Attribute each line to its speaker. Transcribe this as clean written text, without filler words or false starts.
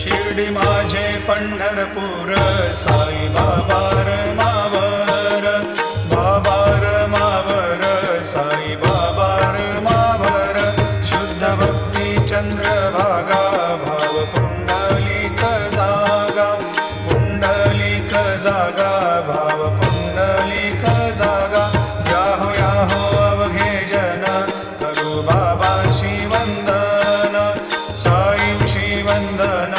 Speaker 1: शिर्डी माझे पंढरपूर साई बाबा मावर बाबा मावर साई बाबा मावर शुद्ध भक्ती चंद्रभागा भाव पुंडलिक जागा भाव पुंडलिक जागा याहो अवघे जन करू बाबाशी वंदन साईंशी वंदन